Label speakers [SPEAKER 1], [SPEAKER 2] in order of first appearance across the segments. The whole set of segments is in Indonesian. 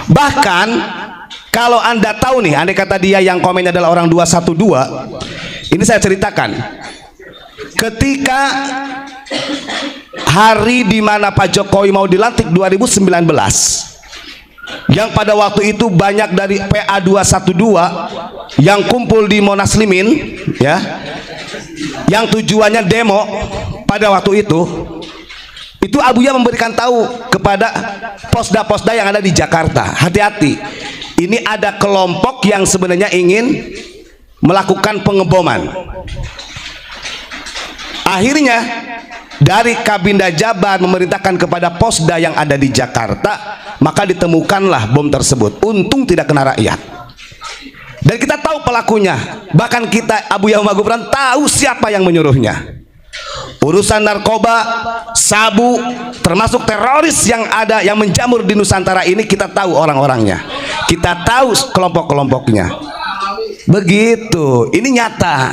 [SPEAKER 1] Bahkan kalau Anda tahu nih, andai kata dia yang komennya adalah orang 212, ini saya ceritakan. Ketika hari di mana Pak Jokowi mau dilantik 2019, yang pada waktu itu banyak dari PA 212 yang kumpul di Monas Limin, ya, yang tujuannya demo pada waktu itu Abuya memberikan tahu kepada posda-posda yang ada di Jakarta, hati-hati, ini ada kelompok yang sebenarnya ingin melakukan pengeboman. Akhirnya dari Kabinda Jabar memerintahkan kepada posda yang ada di Jakarta, maka ditemukanlah bom tersebut. Untung tidak kena rakyat. Dan kita tahu pelakunya. Bahkan kita, Abuya Muhammad Gufron, tahu siapa yang menyuruhnya. Urusan narkoba, sabu, termasuk teroris yang ada yang menjamur di Nusantara ini, kita tahu orang-orangnya, kita tahu kelompok-kelompoknya. Begitu, ini nyata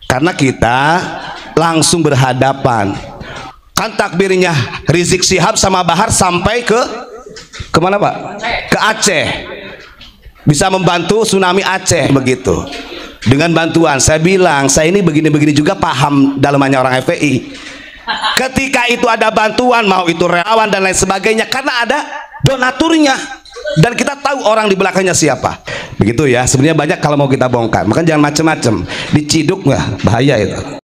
[SPEAKER 1] karena kita langsung berhadapan. Kan takbirnya Rizik Syihab sama Bahar sampai ke kemana Pak? Ke Aceh, bisa membantu tsunami Aceh begitu. Dengan bantuan, saya bilang, saya ini begini-begini juga paham dalamannya orang FPI. Ketika itu ada bantuan, mau itu relawan dan lain sebagainya, karena ada donaturnya. Dan kita tahu orang di belakangnya siapa. Begitu ya, sebenarnya banyak kalau mau kita bongkar. Makanya jangan macem-macem, diciduk nggak, bahaya itu.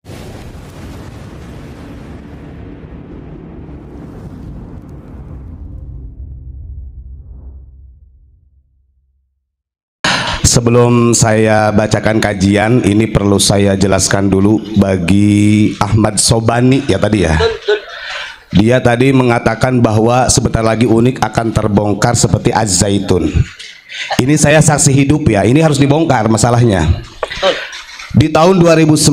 [SPEAKER 1] Sebelum saya bacakan kajian, ini perlu saya jelaskan dulu bagi Ahmad Sobani ya tadi ya. Dia tadi mengatakan bahwa sebentar lagi Unik akan terbongkar seperti Az-Zaitun. Ini saya saksi hidup ya, ini harus dibongkar masalahnya. Di tahun 2009,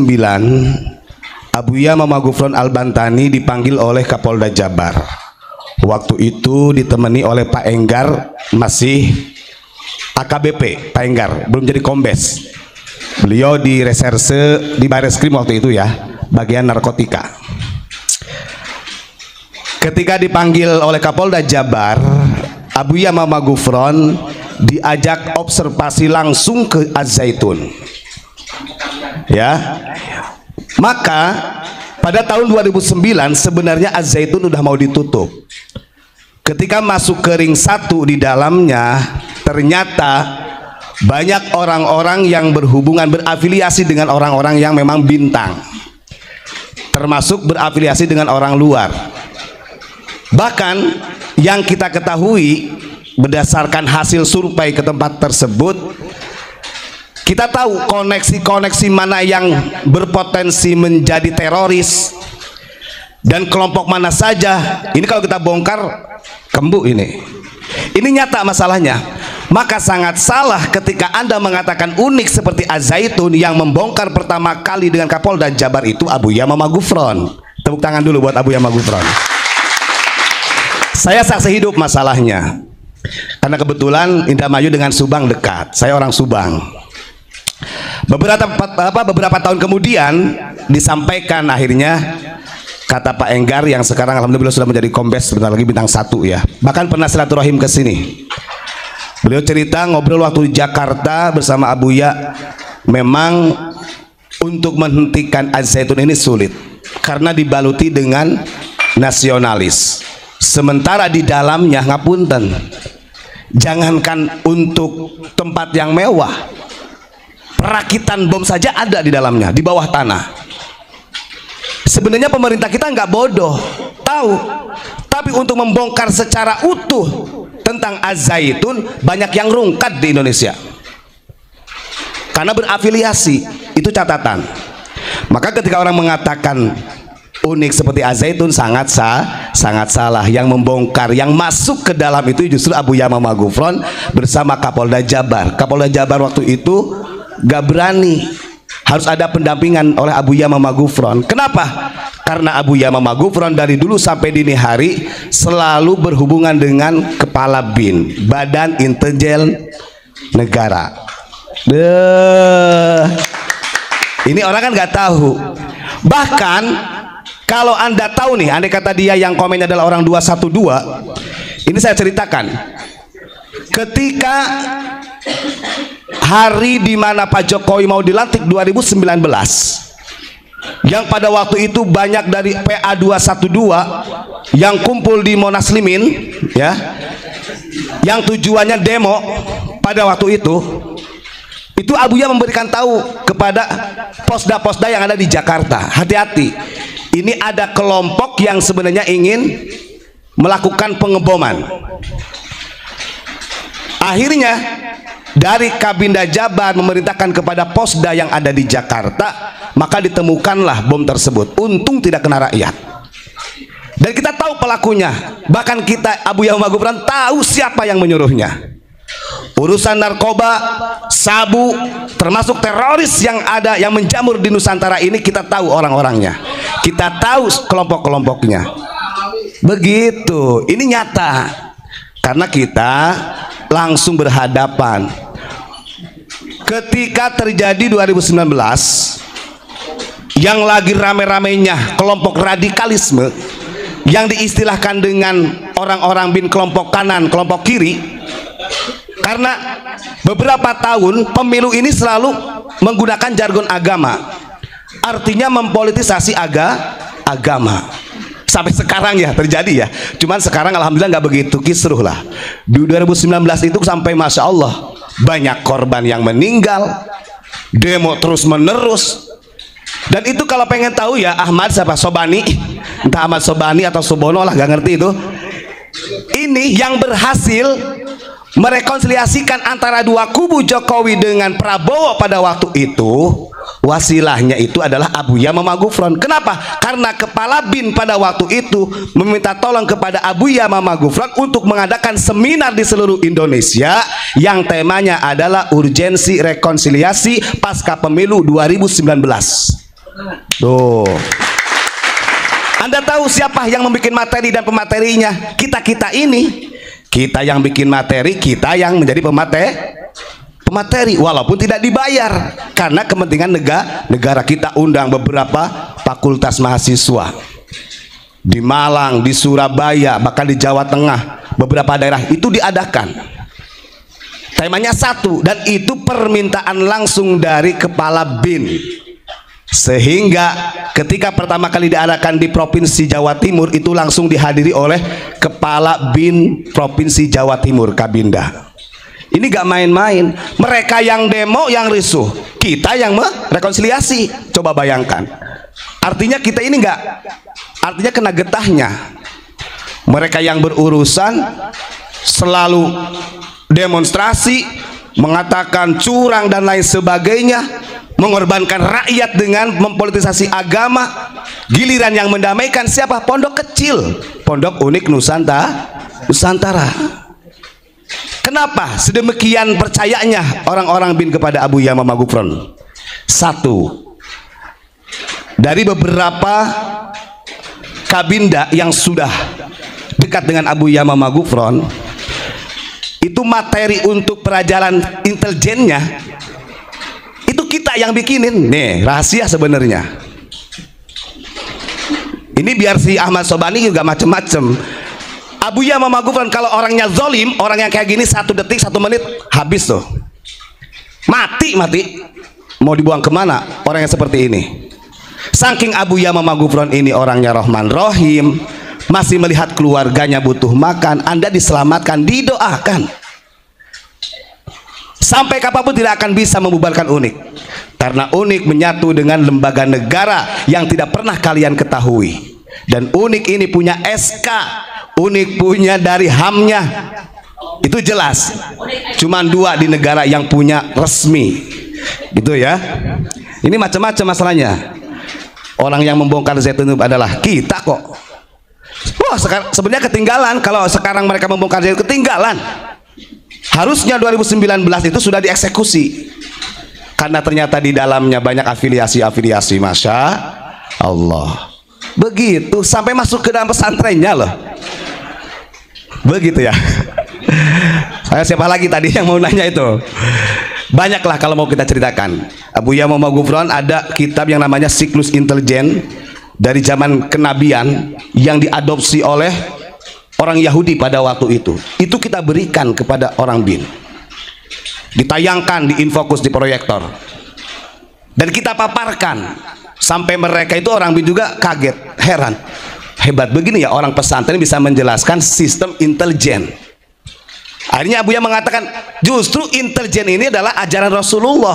[SPEAKER 1] Abuya Muhammad Gufron Al-Bantani dipanggil oleh Kapolda Jabar. Waktu itu ditemani oleh Pak Enggar, masih AKBP, Pak Enggar, belum jadi kombes. Beliau di reserse di Bareskrim waktu itu ya, bagian narkotika. Ketika dipanggil oleh Kapolda Jabar, Abuya Muhammad Gufron diajak observasi langsung ke Az-Zaitun. Ya. Maka pada tahun 2009 sebenarnya Az-Zaitun udah mau ditutup. Ketika masuk ke ring 1 di dalamnya, ternyata banyak orang-orang yang berhubungan, berafiliasi dengan orang-orang yang memang bintang, termasuk berafiliasi dengan orang luar. Bahkan yang kita ketahui berdasarkan hasil survei ke tempat tersebut, kita tahu koneksi-koneksi mana yang berpotensi menjadi teroris dan kelompok mana saja. Ini kalau kita bongkar kembu ini nyata masalahnya. Maka sangat salah ketika Anda mengatakan Unik seperti Az-Zaitun. Yang membongkar pertama kali dengan Kapolda Jabar itu Abuya Muhammad Gufron. Tepuk tangan dulu buat Abuya Muhammad Gufron. Saya saksi hidup masalahnya, karena kebetulan Indramayu dengan Subang dekat. Saya orang Subang. Beberapa tahun kemudian disampaikan akhirnya, kata Pak Enggar yang sekarang alhamdulillah sudah menjadi kombes, sebentar lagi bintang 1 ya. Bahkan pernah silaturahim ke sini. Beliau cerita ngobrol waktu di Jakarta bersama Abuya, memang untuk menghentikan Az-Zaitun ini sulit karena dibaluti dengan nasionalis. Sementara di dalamnya, ngapunten, jangankan untuk tempat yang mewah, perakitan bom saja ada di dalamnya, di bawah tanah. Sebenarnya pemerintah kita nggak bodoh, tahu, tapi untuk membongkar secara utuh tentang Az-Zaitun banyak yang rungkat di Indonesia karena berafiliasi. Itu catatan. Maka ketika orang mengatakan Unik seperti Az-Zaitun, sangat salah. Yang membongkar, yang masuk ke dalam itu justru Abuya Muhammad Gufron bersama Kapolda Jabar. Kapolda Jabar waktu itu gak berani, harus ada pendampingan oleh Abuya Muhammad Gufron. Kenapa? Karena Abuya Muhammad Gufron dari dulu sampai dini hari selalu berhubungan dengan Kepala BIN, Badan Intelijen Negara. Ini orang kan nggak tahu. Bahkan kalau Anda tahu nih, andai kata dia yang komen adalah orang 212, ini saya ceritakan. ketika hari di mana Pak Jokowi mau dilantik 2019, yang pada waktu itu banyak dari PA 212 yang kumpul di Monas Limin, ya, yang tujuannya demo pada waktu itu Abuya memberikan tahu kepada posda-posda yang ada di Jakarta, hati-hati, ini ada kelompok yang sebenarnya ingin melakukan pengeboman. Akhirnya dari Kabinda Jabar memerintahkan kepada posda yang ada di Jakarta, maka ditemukanlah bom tersebut. Untung tidak kena rakyat. Dan kita tahu pelakunya. Bahkan kita, Abuya Muhammad Gufron, tahu siapa yang menyuruhnya. Urusan narkoba, sabu, termasuk teroris yang ada yang menjamur di Nusantara ini, kita tahu orang-orangnya. Kita tahu kelompok-kelompoknya. Begitu. Ini nyata. Karena kita langsung berhadapan. Ketika terjadi 2019 yang lagi rame-ramenya kelompok radikalisme yang diistilahkan dengan orang-orang bin kelompok kanan, kelompok kiri, karena beberapa tahun pemilu ini selalu menggunakan jargon agama, artinya mempolitisasi agama. Sampai sekarang ya terjadi ya. Cuman sekarang alhamdulillah nggak begitu kisruh lah. Di 2019 itu sampai masya Allah banyak korban yang meninggal, demo terus menerus. Dan itu kalau pengen tahu ya Ahmad siapa, Sobani, entah Ahmad Sobani atau Subono lah, gak ngerti itu. Ini yang berhasil merekonsiliasikan antara dua kubu Jokowi dengan Prabowo pada waktu itu. Wasilahnya itu adalah Abuya Muhammad Gufron. Kenapa? Karena kepala BIN pada waktu itu meminta tolong kepada Abuya Muhammad Gufron untuk mengadakan seminar di seluruh Indonesia yang temanya adalah urgensi rekonsiliasi pasca pemilu 2019. Tuh. Anda tahu siapa yang membuat materi dan pematerinya? Kita ini. Kita yang bikin materi, kita yang menjadi pemateri, walaupun tidak dibayar, karena kepentingan negara. Kita undang beberapa fakultas mahasiswa di Malang, di Surabaya, bahkan di Jawa Tengah, beberapa daerah itu diadakan. Temanya satu, dan itu permintaan langsung dari kepala BIN. Sehingga ketika pertama kali diadakan di Provinsi Jawa Timur, itu langsung dihadiri oleh Kepala BIN Provinsi Jawa Timur, Kabinda. Ini gak main-main. Mereka yang demo, yang risuh, kita yang merekonsiliasi. Coba bayangkan. Artinya kita ini artinya kena getahnya. Mereka yang berurusan selalu demonstrasi, mengatakan curang dan lain sebagainya, mengorbankan rakyat dengan mempolitisasi agama. Giliran yang mendamaikan siapa? Pondok kecil, Pondok Unik Nusantara. Kenapa sedemikian percayanya orang-orang BIN kepada Abuya Muhammad Gufron? Satu, dari beberapa kabinda yang sudah dekat dengan Abuya Muhammad Gufron, itu materi untuk perajalan intelijennya itu kita yang bikinin. Nih rahasia sebenarnya. Ini biar si Ahmad Sobani juga macem-macem. Abuya Muhammad Gufron kalau orangnya zolim, orang yang kayak gini 1 detik 1 menit habis tuh, mati. Mau dibuang kemana orang yang seperti ini? Saking Abuya Muhammad Gufron ini orangnya Rahman Rohim, masih melihat keluarganya butuh makan, Anda diselamatkan, didoakan. Sampai kapanpun tidak akan bisa membubarkan Unik, karena Unik menyatu dengan lembaga negara yang tidak pernah kalian ketahui. Dan Unik ini punya SK, Unik punya dari HAM-nya, itu jelas. Cuman 2 di negara yang punya resmi, gitu ya. Ini macam-macam masalahnya. Orang yang membongkar Zaitun itu adalah kita kok. Wah, sebenarnya ketinggalan. Kalau sekarang mereka membongkar Zaitun, ketinggalan. Harusnya 2019 itu sudah dieksekusi, karena ternyata di dalamnya banyak afiliasi-afiliasi. Masya Allah. Begitu sampai masuk ke dalam pesantrennya loh. Begitu ya. Saya siapa lagi tadi yang mau nanya itu? Banyaklah kalau mau kita ceritakan. Abuya Muhammad Gufron ada kitab yang namanya Siklus Intelijen dari zaman kenabian yang diadopsi oleh orang Yahudi pada waktu itu kita berikan kepada orang BIN, ditayangkan di Infokus di proyektor, dan kita paparkan sampai mereka itu orang BIN juga kaget, heran, hebat begini ya orang pesantren bisa menjelaskan sistem intelijen. Akhirnya Abuya mengatakan justru intelijen ini adalah ajaran Rasulullah.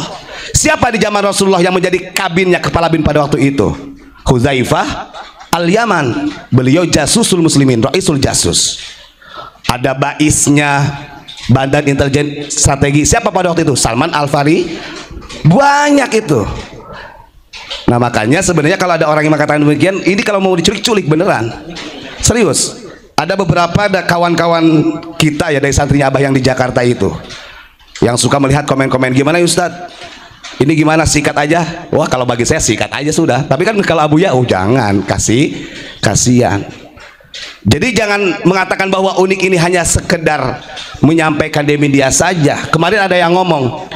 [SPEAKER 1] Siapa di zaman Rasulullah yang menjadi kabinnya, kepala BIN pada waktu itu? Hudzaifah Al-Yaman, beliau jasusul muslimin, raisul jasus. Ada baisnya Badan Intelijen Strategi, siapa pada waktu itu? Salman Al-Fari. Banyak itu. Nah makanya sebenarnya kalau ada orang yang mengatakan demikian, ini kalau mau diculik-culik beneran, serius. Ada beberapa kawan-kawan kita ya dari santrinya Abah yang di Jakarta itu yang suka melihat komen-komen, gimana Ustadz, ini gimana, sikat aja. Wah kalau bagi saya sikat aja sudah. Tapi kan kalau Abuya, oh jangan, kasihan. Jadi jangan mengatakan bahwa unik ini hanya sekedar menyampaikan di media saja. Kemarin ada yang ngomong,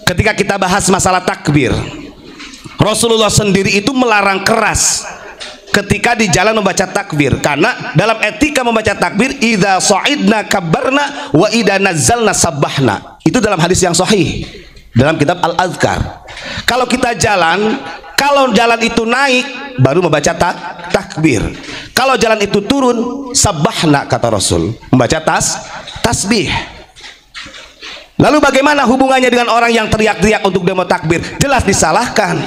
[SPEAKER 1] ketika kita bahas masalah takbir, Rasulullah sendiri itu melarang keras ketika di jalan membaca takbir, karena dalam etika membaca takbir, idza sa'idna kabbarna wa idza nazzalna sabbahna. Itu dalam hadis yang sahih dalam kitab Al-Azkar. Kalau kita jalan, kalau jalan itu naik baru membaca takbir, kalau jalan itu turun sabbahna, kata Rasul, membaca tasbih. Lalu bagaimana hubungannya dengan orang yang teriak-teriak untuk demo takbir? Jelas disalahkan.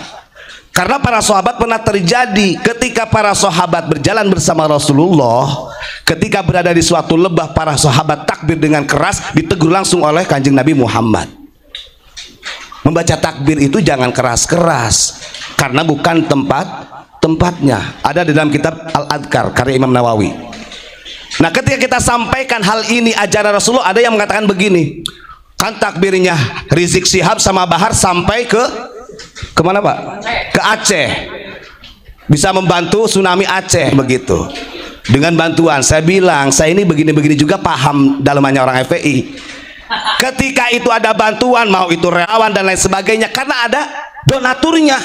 [SPEAKER 1] Karena para sahabat pernah terjadi ketika para sahabat berjalan bersama Rasulullah, ketika berada di suatu lembah, para sahabat takbir dengan keras, ditegur langsung oleh Kanjeng Nabi Muhammad. Membaca takbir itu jangan keras-keras, karena bukan tempatnya. Ada di dalam kitab Al-Adhkar karya Imam Nawawi. Nah ketika kita sampaikan hal ini ajaran Rasulullah, ada yang mengatakan begini, kan takbirnya Rizik Syihab sama Bahar sampai kemana Pak? Ke Aceh, bisa membantu tsunami Aceh begitu. Dengan bantuan, saya bilang saya ini begini-begini juga paham dalamannya orang FPI. Ketika itu ada bantuan, mau itu relawan dan lain sebagainya, karena ada donaturnya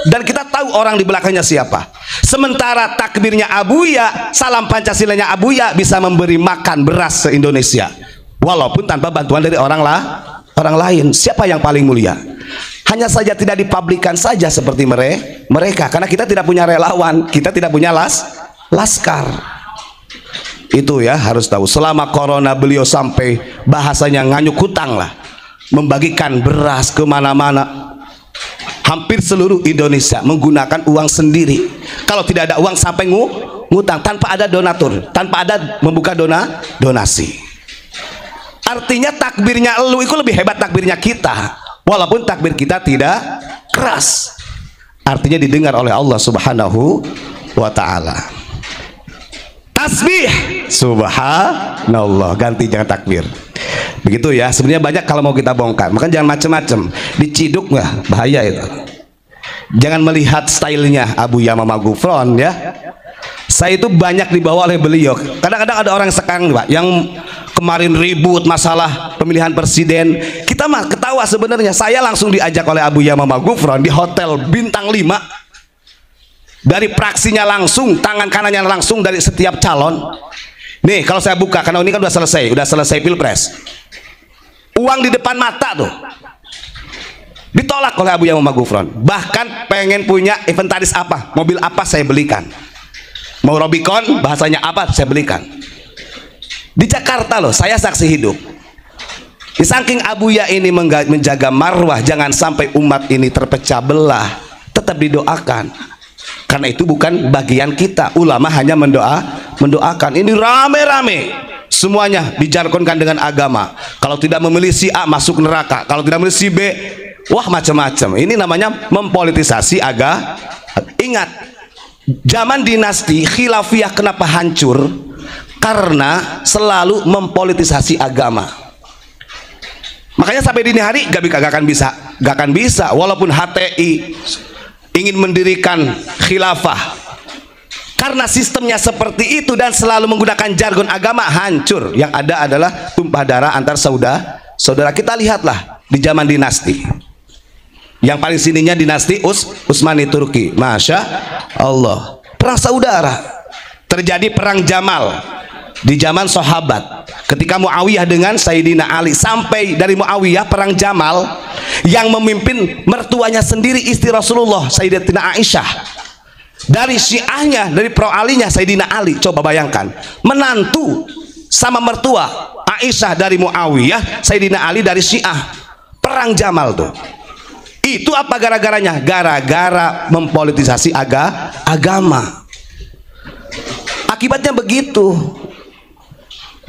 [SPEAKER 1] dan kita tahu orang di belakangnya siapa. Sementara takbirnya Abuya, salam Pancasilanya Abuya bisa memberi makan beras se-Indonesia walaupun tanpa bantuan dari orang lain. Siapa yang paling mulia? Hanya saja tidak dipublikkan saja seperti mereka, karena kita tidak punya relawan, kita tidak punya laskar. Itu ya harus tahu. Selama corona beliau sampai bahasanya nganyuk hutang lah, membagikan beras kemana-mana, hampir seluruh Indonesia menggunakan uang sendiri. Kalau tidak ada uang sampai ngutang, tanpa ada donatur, tanpa ada membuka donasi. Artinya takbirnya elu itu lebih hebat takbirnya kita, walaupun takbir kita tidak keras, artinya didengar oleh Allah Subhanahu wa ta'ala. Tasbih subhanallah, ganti jangan takbir. Begitu ya, sebenarnya banyak kalau mau kita bongkar, makanya jangan macem-macem, diciduk nggak, bahaya itu. Jangan melihat stylenya Abuya Mama Gufron ya. Saya itu banyak dibawa oleh beliau. Kadang-kadang ada orang sekarang Pak yang kemarin ribut masalah pemilihan presiden, kita mah ketawa sebenarnya. Saya langsung diajak oleh Abuya Mama Gufron di hotel bintang 5, dari praksinya langsung, tangan kanannya langsung dari setiap calon. Nih kalau saya buka, karena ini kan udah selesai pilpres, uang di depan mata tuh ditolak oleh Abuya Mama Gufron. Bahkan pengen punya inventaris apa, mobil apa saya belikan, mau Robicon bahasanya apa saya belikan. Di Jakarta loh, saya saksi hidup. Di saking Abuya ini menjaga marwah, jangan sampai umat ini terpecah belah, tetap didoakan. Karena itu bukan bagian kita. Ulama hanya mendoakan. Ini rame-rame, semuanya dijargonkan dengan agama. Kalau tidak memilih si A masuk neraka, kalau tidak memilih si B, wah macam-macam. Ini namanya mempolitisasi agama. Ingat, zaman dinasti khilafiyah kenapa hancur? Karena selalu mempolitisasi agama. Makanya sampai dini hari gak akan bisa. Walaupun HTI ingin mendirikan khilafah, karena sistemnya seperti itu dan selalu menggunakan jargon agama, hancur. Yang ada adalah tumpah darah antar saudara. Kita lihatlah di zaman dinasti, yang paling sininya dinasti Utsmani Turki, masya Allah, perang saudara, terjadi perang Jamal, di zaman sahabat ketika Muawiyah dengan Sayyidina Ali, sampai dari Muawiyah perang Jamal yang memimpin mertuanya sendiri istri Rasulullah Sayyidatina Aisyah, dari Syiahnya, dari pro Alinya Sayyidina Ali. Coba bayangkan, menantu sama mertua Aisyah dari Muawiyah, Sayyidina Ali dari Syiah, perang Jamal tuh. Itu apa gara-garanya? Gara-gara mempolitisasi agama. Akibatnya begitu.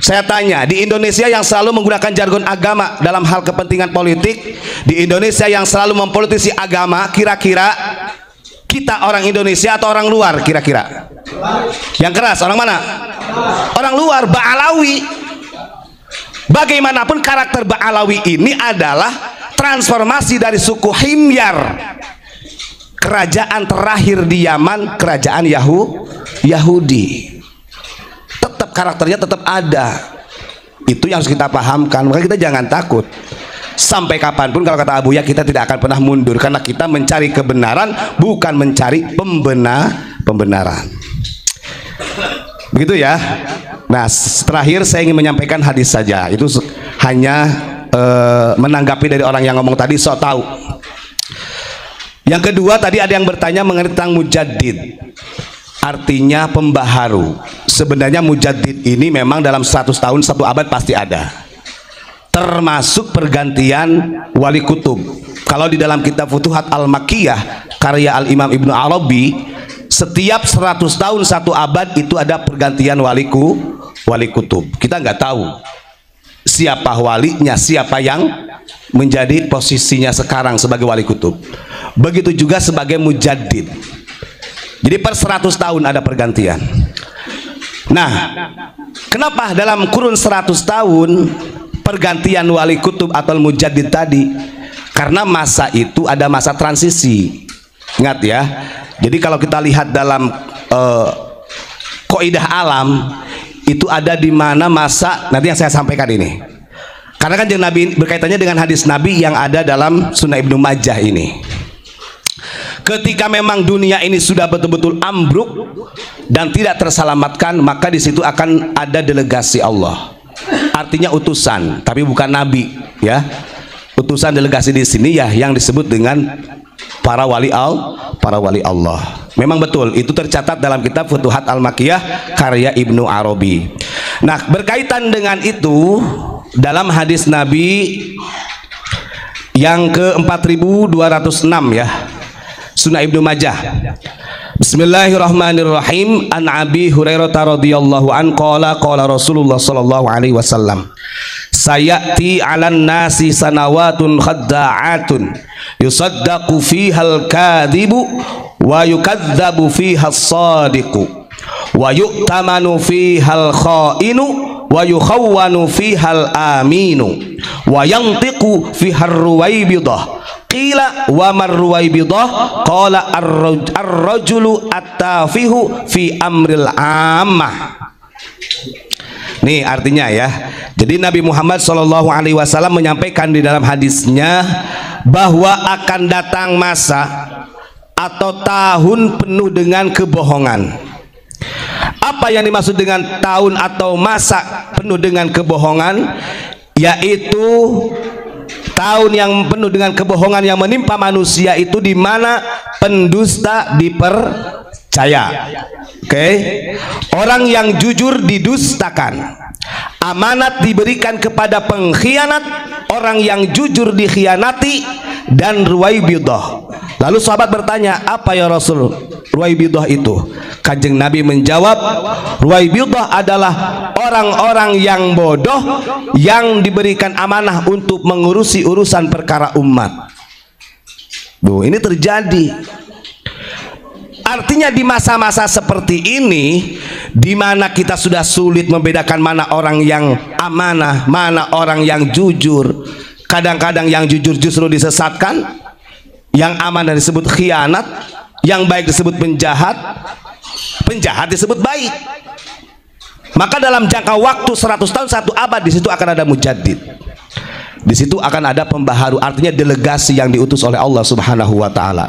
[SPEAKER 1] Saya tanya, di Indonesia yang selalu menggunakan jargon agama dalam hal kepentingan politik, di Indonesia yang selalu mempolitisi agama, kira-kira kita orang Indonesia atau orang luar kira-kira? Yang keras orang mana? Orang luar, Ba'alawi. Bagaimanapun karakter Ba'alawi ini adalah transformasi dari suku Himyar, kerajaan terakhir di Yaman, kerajaan Yahudi. Tetap karakternya tetap ada. Itu yang harus kita pahamkan. Maka kita jangan takut. Sampai kapanpun, kalau kata Abuya, kita tidak akan pernah mundur, karena kita mencari kebenaran, bukan mencari pembenaran. Begitu ya. Nah, terakhir saya ingin menyampaikan hadis saja. Itu hanya menanggapi dari orang yang ngomong tadi sok tahu. Yang kedua, tadi ada yang bertanya mengenai tentang mujaddid, artinya pembaharu. Sebenarnya mujaddid ini memang dalam 100 tahun, 1 abad pasti ada, termasuk pergantian wali kutub. Kalau di dalam kitab Futuhat Al-Makkiyah karya Al-Imam Ibnu Arabi, setiap 100 tahun 1 abad itu ada pergantian wali kutub. Kita nggak tahu siapa walinya, siapa yang menjadi posisinya sekarang sebagai wali kutub. Begitu juga sebagai mujaddid. Jadi per 100 tahun ada pergantian. Nah, kenapa dalam kurun 100 tahun pergantian wali kutub atau mujaddid tadi? Karena masa itu ada masa transisi. Ingat ya. Jadi kalau kita lihat dalam kaidah alam, itu ada di mana masa nanti yang saya sampaikan ini. Karena kan Nabi berkaitannya dengan hadis Nabi yang ada dalam Sunan Ibnu Majah ini. Ketika memang dunia ini sudah betul-betul ambruk dan tidak terselamatkan, maka di situ akan ada delegasi Allah. Artinya utusan, tapi bukan nabi, ya. Utusan delegasi di sini ya yang disebut dengan para wali Allah. Memang betul, itu tercatat dalam kitab Futuhat Al-Makkiyah karya Ibnu Arabi. Nah, berkaitan dengan itu, dalam hadis Nabi yang ke-4206 ya, Sunan Ibnu Majah. Bismillahirrahmanirrahim. An Abi Hurairah radhiyallahu an qala Rasulullah sallallahu alaihi wasallam, sayati 'alan nasi sanawatun khadda'atun yusaddaqu fihal kadhibu wa yukadzabu fihas sadiqu wa yu'tamanu fihal kha'inu wa yukhawwanu fihal aminu wa yantiqu fihar ruwaibidah. Qila wa marruwaibidah qala ar-rajulu at-tafihu fi amril ammah. Nih artinya ya. Jadi Nabi Muhammad SAW menyampaikan di dalam hadisnya bahwa akan datang masa atau tahun penuh dengan kebohongan. Apa yang dimaksud dengan tahun atau masa penuh dengan kebohongan? Yaitu tahun yang penuh dengan kebohongan yang menimpa manusia, itu di mana pendusta dipercaya. Oke. Orang yang jujur didustakan, amanat diberikan kepada pengkhianat, orang yang jujur dikhianati, dan ruwaibidah. Lalu sahabat bertanya, apa ya Rasul ruwaibidah itu? Kanjeng Nabi menjawab, ruwaibidah adalah orang-orang yang bodoh yang diberikan amanah untuk mengurusi urusan perkara umat. Duh, ini terjadi. Artinya di masa-masa seperti ini, di mana kita sudah sulit membedakan mana orang yang amanah, mana orang yang jujur. Kadang-kadang yang jujur justru disesatkan, yang amanah disebut khianat, yang baik disebut penjahat, penjahat disebut baik. Maka dalam jangka waktu 100 tahun 1 abad, di situ akan ada mujaddid. Di situ akan ada pembaharu, artinya delegasi yang diutus oleh Allah Subhanahu wa taala.